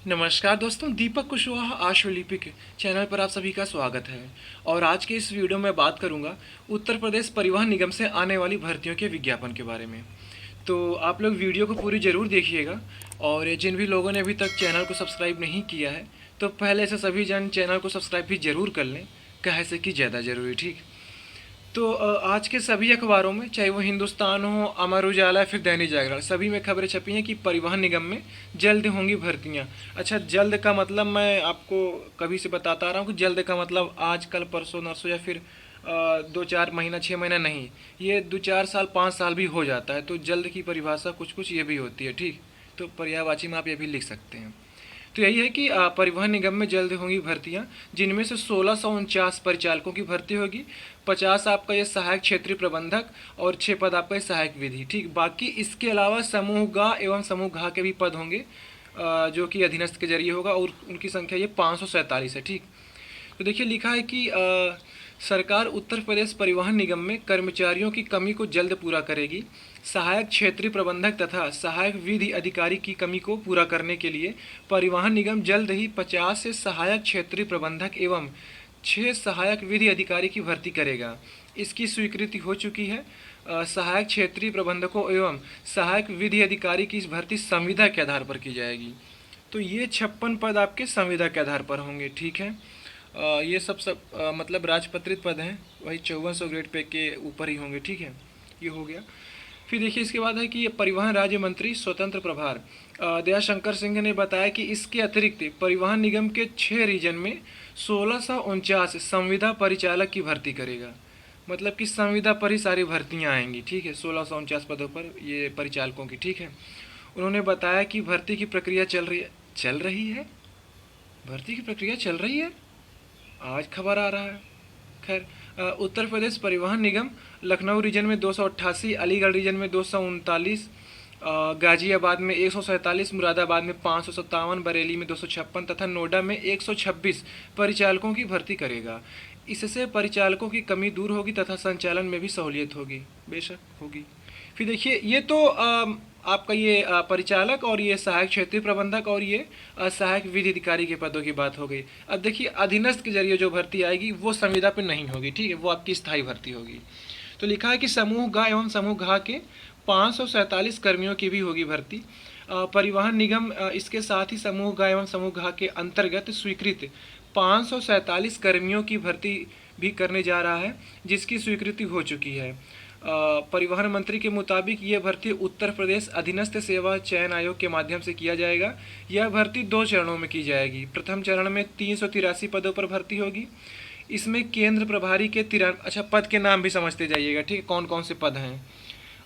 नमस्कार दोस्तों, दीपक कुशवाहा आशुलिपिक चैनल पर आप सभी का स्वागत है। और आज के इस वीडियो में बात करूंगा उत्तर प्रदेश परिवहन निगम से आने वाली भर्तियों के विज्ञापन के बारे में। तो आप लोग वीडियो को पूरी ज़रूर देखिएगा। और जिन भी लोगों ने अभी तक चैनल को सब्सक्राइब नहीं किया है तो पहले से सभी जन चैनल को सब्सक्राइब भी ज़रूर कर लें, कहे से कि ज़्यादा ज़रूरी। ठीक, तो आज के सभी अखबारों में, चाहे वो हिंदुस्तान हो, अमर उजाला, फिर दैनिक जागरण, सभी में खबरें छपी हैं कि परिवहन निगम में जल्द होंगी भर्तियां। अच्छा, जल्द का मतलब मैं आपको कभी से बताता आ रहा हूँ कि जल्द का मतलब आज कल परसों नरसों या फिर 2-4 महीना 6 महीना नहीं, ये 2-4 साल 5 साल भी हो जाता है। तो जल्द की परिभाषा कुछ कुछ ये भी होती है। ठीक, तो पर्यायवाची में आप ये भी लिख सकते हैं। तो यही है कि परिवहन निगम में जल्द होंगी भर्तियां, जिनमें से 1649 परिचालकों की भर्ती होगी, 50 आपका ये सहायक क्षेत्रीय प्रबंधक और 6 पद आपका ये सहायक विधि। ठीक, बाकी इसके अलावा समूह ग एवं समूह घ के भी पद होंगे, जो कि अधीनस्थ के जरिए होगा, और उनकी संख्या ये 547 है। ठीक, तो देखिए लिखा है कि सरकार उत्तर प्रदेश परिवहन निगम में कर्मचारियों की कमी को जल्द पूरा करेगी। सहायक क्षेत्रीय प्रबंधक तथा सहायक विधि अधिकारी की कमी को पूरा करने के लिए परिवहन निगम जल्द ही 50 से सहायक क्षेत्रीय प्रबंधक एवं 6 सहायक विधि अधिकारी की भर्ती करेगा। इसकी स्वीकृति हो चुकी है। सहायक क्षेत्रीय प्रबंधकों एवं सहायक विधि अधिकारी की इस भर्ती संविदा के आधार पर की जाएगी। तो ये 56 पद आपके संविदा के आधार पर होंगे। ठीक है, ये सब मतलब राजपत्रित पद हैं, वही 5400 ग्रेड पे के ऊपर ही होंगे। ठीक है, ये हो गया। फिर देखिए इसके बाद है कि ये परिवहन राज्य मंत्री स्वतंत्र प्रभार दयाशंकर सिंह ने बताया कि इसके अतिरिक्त परिवहन निगम के 6 रीजन में 1649 संविदा परिचालक की भर्ती करेगा। मतलब कि संविदा पर ही सारी भर्तियां आएंगी। ठीक है, 1649 पदों पर ये परिचालकों की। ठीक है, उन्होंने बताया कि भर्ती की प्रक्रिया चल रही है। भर्ती की प्रक्रिया चल रही है, आज खबर आ रहा है। खैर, उत्तर प्रदेश परिवहन निगम लखनऊ रीजन में 288, अलीगढ़ रीजन में 239, गाजियाबाद में 147, मुरादाबाद में 557, बरेली में 256 तथा नोएडा में 126 परिचालकों की भर्ती करेगा। इससे परिचालकों की कमी दूर होगी तथा संचालन में भी सहूलियत होगी, बेशक होगी। फिर देखिए ये तो आपका ये परिचालक और ये सहायक क्षेत्रीय प्रबंधक और ये सहायक विधि अधिकारी के पदों की बात हो गई। अब देखिए अधीनस्थ के जरिए जो भर्ती आएगी वो संविदा पे नहीं होगी। ठीक है, वो आपकी स्थायी भर्ती होगी। तो लिखा है कि समूह ग एवं समूह घ के 547 कर्मियों की भी होगी भर्ती। परिवहन निगम इसके साथ ही समूह ग एवं समूह घ के अंतर्गत स्वीकृत 547 कर्मियों की भर्ती भी करने जा रहा है, जिसकी स्वीकृति हो चुकी है। परिवहन मंत्री के मुताबिक यह भर्ती उत्तर प्रदेश अधीनस्थ सेवा चयन आयोग के माध्यम से किया जाएगा। यह भर्ती 2 चरणों में की जाएगी। प्रथम चरण में 383 पदों पर भर्ती होगी। इसमें केंद्र प्रभारी के 93, अच्छा पद के नाम भी समझते जाइएगा। ठीक है, कौन कौन से पद हैं।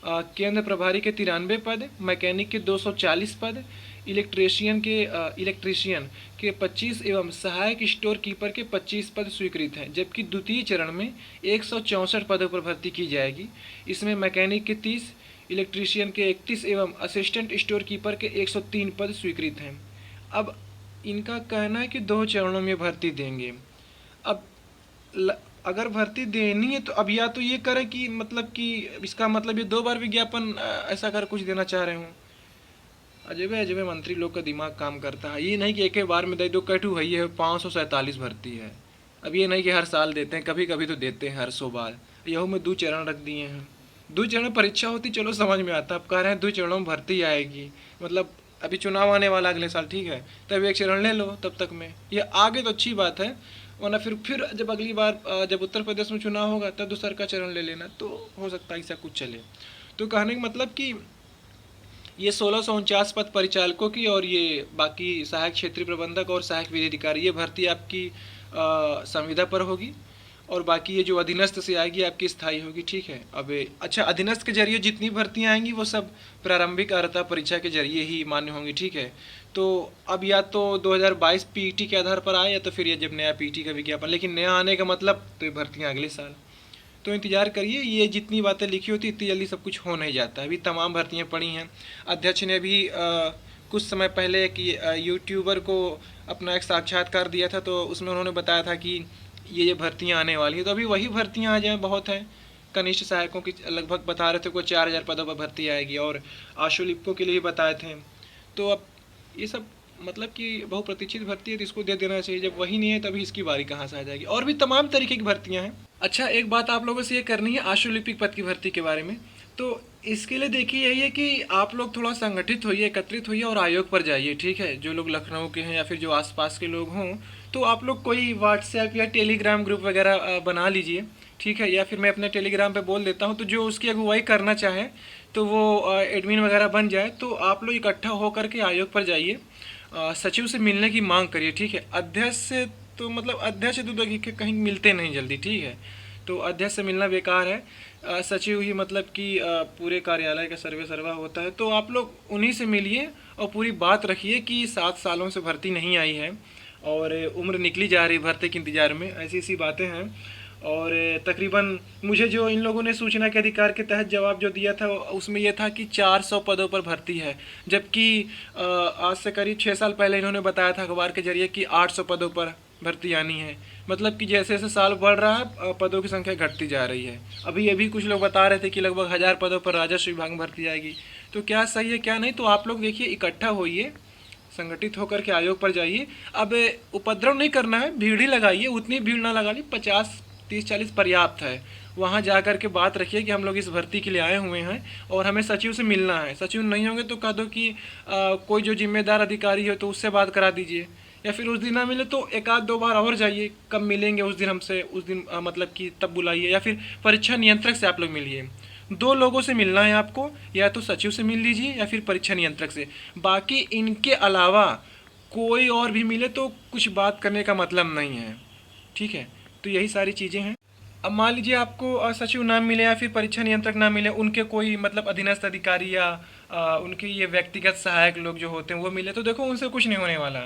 केंद्र प्रभारी के 93 पद, मैकेनिक के 240 पद, इलेक्ट्रीशियन के 25 एवं सहायक स्टोर कीपर के 25 पद स्वीकृत हैं। जबकि द्वितीय चरण में 164 पदों पर भर्ती की जाएगी। इसमें मैकेनिक के 30, इलेक्ट्रीशियन के 31 एवं असिस्टेंट स्टोर कीपर के 103 पद स्वीकृत हैं। अब इनका कहना है कि 2 चरणों में भर्ती देंगे। अब अगर भर्ती देनी है तो अब या तो ये करें कि मतलब कि इसका मतलब ये 2 बार विज्ञापन ऐसा कर कुछ देना चाह रहे हूँ। अजब अजब मंत्री लोग का दिमाग काम करता है। ये नहीं कि एक ही बार में दे दो, कटू है ये 547 भर्ती है। अब ये नहीं कि हर साल देते हैं, कभी कभी तो देते हैं हर 100 बार। यहू में 2 चरण रख दिए हैं। 2 चरण परीक्षा होती चलो समझ में आता, अब कह रहे हैं 2 चरणों में भर्ती आएगी। मतलब अभी चुनाव आने वाला अगले साल। ठीक है, तब 1 चरण ले लो तब तक में, ये आगे तो अच्छी बात है। वरना फिर जब अगली बार जब उत्तर प्रदेश में चुनाव होगा तब दूसरा का चरण ले लेना, तो हो सकता है ऐसा कुछ चले। तो कहने का मतलब कि ये 1649 पद परिचालकों की और ये बाकी सहायक क्षेत्रीय प्रबंधक और सहायक विधि अधिकारी, ये भर्ती आपकी संविदा पर होगी। और बाकी ये जो अधीनस्थ से आएगी आपकी स्थायी होगी। ठीक है, अब अच्छा अधीनस्थ के जरिए जितनी भर्तियां आएंगी वो सब प्रारंभिक अर्हता परीक्षा के जरिए ही मान्य होंगी। ठीक है, तो अब या तो 2022 पीईटी के आधार पर आए या तो फिर ये जब नया पीईटी का विज्ञापन, लेकिन नया आने का मतलब तो ये भर्तियाँ अगले साल। तो इंतजार करिए, ये जितनी बातें लिखी होती इतनी जल्दी सब कुछ हो नहीं जाता। अभी तमाम भर्तियाँ पड़ी हैं। अध्यक्ष ने भी कुछ समय पहले एक यूट्यूबर को अपना एक साक्षात्कार दिया था, तो उसमें उन्होंने बताया था कि ये भर्तियाँ आने वाली हैं। तो अभी वही भर्तियाँ आ जाएँ बहुत हैं, कनिष्ठ सहायकों की लगभग बता रहे थे कोई 4000 पदों पर भर्ती आएगी, और आशुलिपिकों के लिए भी बताए थे। तो अब ये सब मतलब कि बहुप्रतीक्षित भर्ती है, तो इसको दे देना चाहिए। जब वही नहीं है तभी इसकी बारी कहाँ से आ जाएगी। और भी तमाम तरीके की भर्तियाँ हैं। अच्छा, एक बात आप लोगों से ये करनी है आशुलिपिक पद की भर्ती के बारे में। तो इसके लिए देखिए यही है कि आप लोग थोड़ा संगठित होइए, एकत्रित होइए और आयोग पर जाइए, ठीक है। जो लोग लखनऊ के हैं या फिर जो आसपास के लोग हों, तो आप लोग कोई व्हाट्सएप या टेलीग्राम ग्रुप वगैरह बना लीजिए, ठीक है। या फिर मैं अपने टेलीग्राम पे बोल देता हूँ, तो जो उसकी अगुवाई करना चाहे तो वो एडमिन वगैरह बन जाए। तो आप लोग इकट्ठा होकर के आयोग पर जाइए, सचिव से मिलने की मांग करिए, ठीक है। अध्यक्ष से तो मतलब अध्यक्ष से तो देखिए कहीं मिलते नहीं जल्दी, ठीक है। तो अध्यक्ष से मिलना बेकार है। सचिव ही मतलब कि पूरे कार्यालय का सर्वे सर्वा होता है। तो आप लोग उन्हीं से मिलिए और पूरी बात रखिए कि 7 सालों से भर्ती नहीं आई है और उम्र निकली जा रही भर्ती के इंतज़ार में, ऐसी ऐसी बातें हैं। और तकरीबन मुझे जो इन लोगों ने सूचना के अधिकार के तहत जवाब जो दिया था उसमें यह था कि 400 पदों पर भर्ती है, जबकि आज से करीब 6 साल पहले इन्होंने बताया था अखबार के जरिए कि 800 पदों पर भर्ती आनी है। मतलब कि जैसे जैसे साल बढ़ रहा है पदों की संख्या घटती जा रही है। अभी ये भी कुछ लोग बता रहे थे कि लगभग 1000 पदों पर राजस्व विभाग में भर्ती आएगी। तो क्या सही है क्या नहीं, तो आप लोग देखिए इकट्ठा होइए, संगठित होकर के आयोग पर जाइए। अब उपद्रव नहीं करना है, भीड़ ही लगाइए, उतनी भीड़ ना लगा ली, 50 30 40 पर्याप्त है। वहाँ जा कर के बात रखिए कि हम लोग इस भर्ती के लिए आए हुए हैं और हमें सचिव से मिलना है। सचिव नहीं होंगे तो कह दो कि कोई जो जिम्मेदार अधिकारी हो तो उससे बात करा दीजिए, या फिर उस दिन ना मिले तो एक आध दो बार और जाइए। कब मिलेंगे उस दिन हमसे, उस दिन मतलब कि तब बुलाइए, या फिर परीक्षा नियंत्रक से आप लोग मिलिए। 2 लोगों से मिलना है आपको, या तो सचिव से मिल लीजिए या फिर परीक्षा नियंत्रक से। बाकी इनके अलावा कोई और भी मिले तो कुछ बात करने का मतलब नहीं है, ठीक है। तो यही सारी चीज़ें हैं। अब मान लीजिए आपको सचिव ना मिले या फिर परीक्षा नियंत्रक ना मिले, उनके कोई मतलब अधीनस्थ अधिकारी या उनके ये व्यक्तिगत सहायक लोग जो होते हैं वो मिले, तो देखो उनसे कुछ नहीं होने वाला,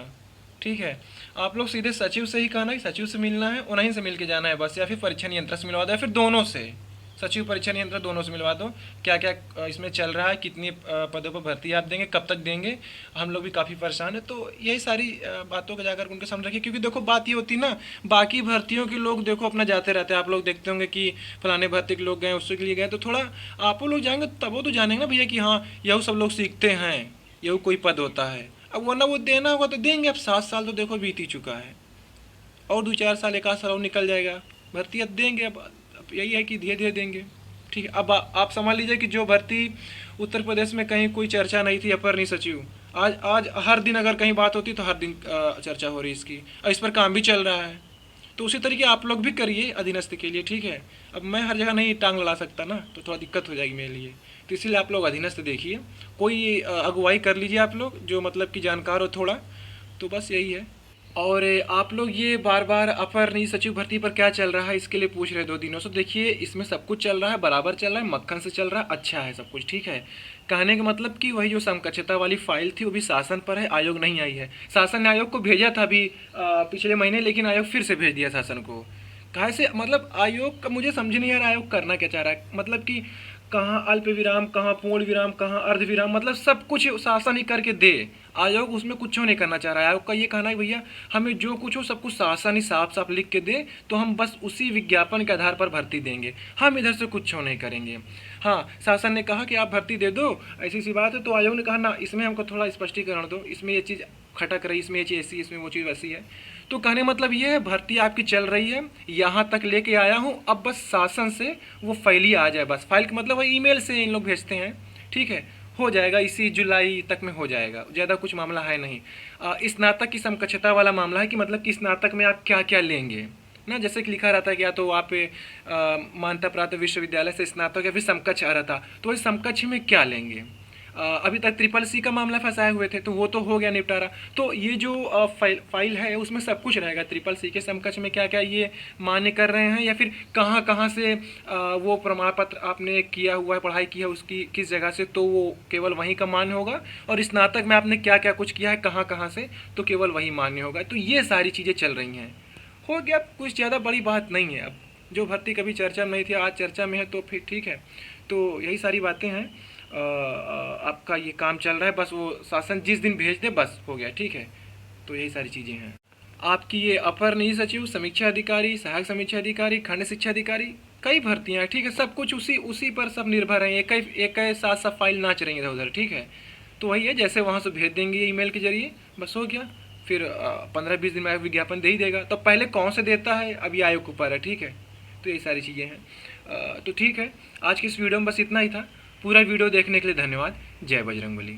ठीक है। आप लोग सीधे सचिव से ही कहना कि सचिव से मिलना है, उन्हीं से मिल के जाना है बस, या फिर परीक्षा नियंत्रक से मिलवा दो, या फिर दोनों से, सचिव परीक्षा नियंत्रक दोनों से मिलवा दो। क्या क्या इसमें चल रहा है, कितनी पदों पर भर्ती आप देंगे, कब तक देंगे, हम लोग भी काफ़ी परेशान है। तो यही सारी बातों को जाकर उनके सामने रखिए, क्योंकि देखो बात ये होती ना, बाकी भर्तियों के लोग देखो अपना जाते रहते हैं। आप लोग देखते होंगे कि फलाने भर्ती के लोग गए, उसके लिए गए, तो थोड़ा आप लोग जाएंगे तब वो तो जानेंगे ना भैया कि हाँ यह सब लोग सीखते हैं, यह कोई पद होता है। अब वरना वो देना होगा तो देंगे। अब 7 साल तो देखो बीत ही चुका है, और 2 4 साल, 1 आध साल और निकल जाएगा, भर्ती अब देंगे। अब यही है कि धीरे धीरे देंगे, ठीक है। अब आप समझ लीजिए कि जो भर्ती उत्तर प्रदेश में कहीं कोई चर्चा नहीं थी अपर नहीं सचिव, आज आज हर दिन अगर कहीं बात होती तो हर दिन चर्चा हो रही इसकी, और इस पर काम भी चल रहा है। तो उसी तरीके आप लोग भी करिए अधीनस्थ के लिए, ठीक है। अब मैं हर जगह नहीं टांग लड़ा सकता ना, तो थोड़ा दिक्कत हो जाएगी मेरे लिए। तो इसीलिए आप लोग अधीनस्थ देखिए, कोई अगुवाई कर लीजिए आप लोग जो मतलब कि जानकार हो थोड़ा। तो बस यही है। और आप लोग ये बार बार अपर नहीं सचिव भर्ती पर क्या चल रहा है इसके लिए पूछ रहे 2 दिनों से। देखिए इसमें सब कुछ चल रहा है, बराबर चल रहा है, मक्खन से चल रहा है, अच्छा है सब कुछ, ठीक है। कहने का मतलब कि वही जो समकक्षता वाली फाइल थी वो भी शासन पर है, आयोग नहीं आई है। शासन ने आयोग को भेजा था अभी पिछले महीने, लेकिन आयोग फिर से भेज दिया शासन को। कहाँ से मतलब आयोग का मुझे समझ नहीं आ रहा आयोग करना क्या चाह रहा है। मतलब कि कहाँ अल्प विराम, कहाँ पूर्ण विराम, कहाँ अर्ध विराम, मतलब सब कुछ शासन ही करके दे। आयोग उसमें कुछ नहीं करना चाह रहा है। आयोग का ये कहना है भैया हमें जो कुछ हो सब कुछ शासन ही साफ साफ लिख के दे, तो हम बस उसी विज्ञापन के आधार पर भर्ती देंगे, हम इधर से कुछ नहीं करेंगे। हाँ, शासन ने कहा कि आप भर्ती दे दो, ऐसी सी बात है। तो आयोग ने कहा ना इसमें हमको थोड़ा स्पष्टीकरण दो, इसमें ये चीज़ खटक रही, इसमें ये चीज़ ऐसी, इसमें वो चीज़ वैसी है। तो कहने मतलब ये है भर्ती आपकी चल रही है, यहाँ तक लेके आया हूँ, अब बस शासन से वो फाइल ही आ जाए। बस फाइल का मतलब वही ईमेल से इन लोग भेजते हैं, ठीक है। हो जाएगा, इसी जुलाई तक में हो जाएगा, ज़्यादा कुछ मामला है नहीं। स्नातक की समकक्षता वाला मामला है कि मतलब कि स्नातक में आप क्या क्या लेंगे ना, जैसे कि लिखा रहता है कि या तो आप मान्यता प्राप्त विश्वविद्यालय से स्नातक या फिर समकक्ष आ रहा था, तो वही समकक्ष में क्या लेंगे। अभी तक CCC का मामला फंसाए हुए थे, तो वो तो हो गया निपटारा। तो ये जो फाइल है उसमें सब कुछ रहेगा, CCC के समकक्ष में क्या क्या ये मान्य कर रहे हैं, या फिर कहाँ कहाँ से वो प्रमाण पत्र आपने किया हुआ है, पढ़ाई की है उसकी किस जगह से, तो वो केवल वहीं का मान्य होगा। और स्नातक में आपने क्या क्या कुछ किया है कहाँ कहाँ से, तो केवल वही मान्य होगा। तो ये सारी चीज़ें चल रही हैं, हो गया, कुछ ज़्यादा बड़ी बात नहीं है। अब जो भर्ती कभी चर्चा में नहीं थी आज चर्चा में है, तो फिर ठीक है। तो यही सारी बातें हैं। आपका ये काम चल रहा है, बस वो शासन जिस दिन भेज दे बस हो गया, ठीक है। तो यही सारी चीज़ें हैं। आपकी ये अपर निजी सचिव, समीक्षा अधिकारी, सहायक समीक्षा अधिकारी, खंड शिक्षा अधिकारी, कई भर्तियाँ हैं, ठीक है, सब कुछ उसी उसी पर सब निर्भर हैं, एक ही साथ सब फाइल नाच रही हैं इधर उधर, ठीक है। तो वही है, जैसे वहाँ से भेज देंगे ईमेल के जरिए, बस हो गया। फिर 15-20 दिन में विज्ञापन दे ही देगा। तो पहले कौन से देता है अभी आयोग के ऊपर है, ठीक है। तो ये सारी चीज़ें हैं। तो ठीक है, आज की इस वीडियो में बस इतना ही था। पूरा वीडियो देखने के लिए धन्यवाद। जय बजरंगबली।